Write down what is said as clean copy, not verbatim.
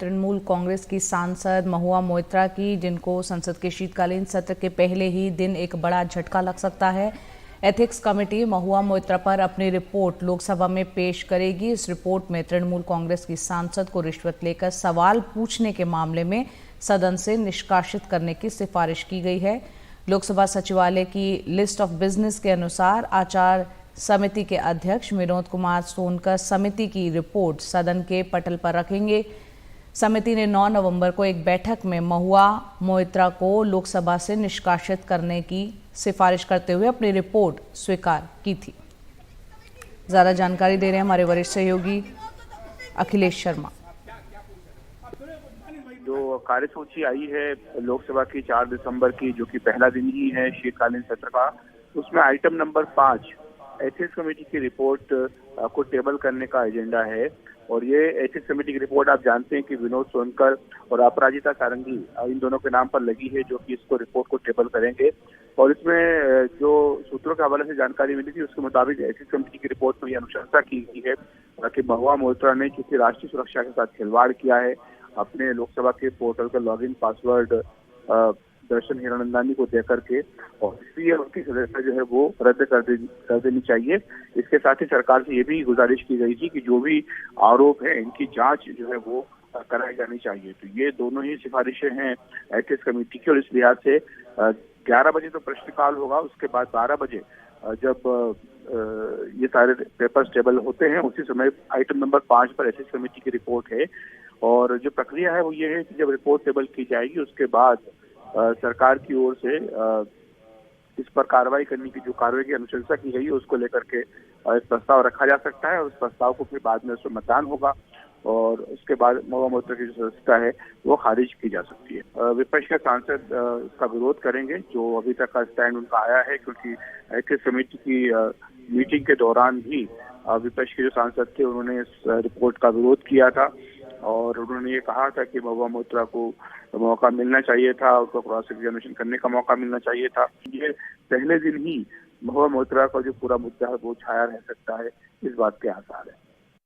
तृणमूल कांग्रेस की सांसद महुआ मोइत्रा की, जिनको संसद के शीतकालीन सत्र के पहले ही दिन एक बड़ा झटका लग सकता है। एथिक्स कमेटी महुआ मोइत्रा पर अपनी रिपोर्ट लोकसभा में पेश करेगी। इस रिपोर्ट में तृणमूल कांग्रेस की सांसद को रिश्वत लेकर सवाल पूछने के मामले में सदन से निष्कासित करने की सिफारिश की गई है। लोकसभा सचिवालय की लिस्ट ऑफ बिजनेस के अनुसार आचार समिति के अध्यक्ष विनोद कुमार सोनकर समिति की रिपोर्ट सदन के पटल पर रखेंगे। समिति ने 9 नवंबर को एक बैठक में महुआ मोइत्रा को लोकसभा से निष्कासित करने की सिफारिश करते हुए अपनी रिपोर्ट स्वीकार की थी। ज्यादा जानकारी दे रहे हैं हमारे वरिष्ठ सहयोगी अखिलेश शर्मा। जो कार्यसूची आई है लोकसभा की 4 दिसंबर की, जो कि पहला दिन ही है शीतकालीन सत्र का, उसमें आइटम नंबर 5 एथिक्स कमेटी की रिपोर्ट को टेबल करने का एजेंडा है। और ये एथिक्स कमेटी की रिपोर्ट आप जानते हैं कि विनोद सोनकर और अपराजिता सारंगी इन दोनों के नाम पर लगी है, जो कि इसको रिपोर्ट को टेबल करेंगे। और इसमें जो सूत्रों के हवाले से जानकारी मिली थी उसके मुताबिक एथिक्स कमेटी की रिपोर्ट में यह अनुशंसा की गई है कि महुआ मोइत्रा ने चूंकि राष्ट्रीय सुरक्षा के साथ खिलवाड़ किया है, अपने लोकसभा के पोर्टल का लॉगिन पासवर्ड दर्शन हिरानंदानी को देकर के, और इसलिए उनकी सदस्यता जो है वो रद्द कर देनी चाहिए। इसके साथ ही सरकार से ये भी गुजारिश की गई थी कि जो भी आरोप है इनकी जांच जो है वो कराई जानी चाहिए। तो ये दोनों ही सिफारिशें हैं एथिक्स कमेटी की, और इस लिहाज से 11 बजे तो प्रश्नकाल होगा, उसके बाद 12 बजे जब ये सारे पेपर्स टेबल होते हैं उसी समय आइटम नंबर 5 पर एथिक्स कमेटी की रिपोर्ट है। और जो प्रक्रिया है वो ये है कि जब रिपोर्ट टेबल की जाएगी उसके बाद सरकार की ओर से इस पर कार्रवाई करने की, जो कार्रवाई की अनुशंसा की गई है उसको लेकर के एक प्रस्ताव रखा जा सकता है, और उस प्रस्ताव को फिर बाद में उस पर मतदान होगा और उसके बाद महुआ मोइत्रा की जो सदस्यता है वो खारिज की जा सकती है। विपक्ष के सांसद इसका विरोध करेंगे, जो अभी तक का स्टैंड उनका आया है, क्योंकि एथिक्स कमेटी की मीटिंग के दौरान भी विपक्ष के जो सांसद थे उन्होंने इस रिपोर्ट का विरोध किया था और उन्होंने ये कहा था कि महुआ मोइत्रा को मौका मिलना चाहिए था, उसको क्रॉस एग्जामिनेशन करने का मौका मिलना चाहिए था। ये पहले दिन ही महुआ मोइत्रा का जो पूरा मुद्दा है वो छाया रह सकता है, इस बात के आसार है।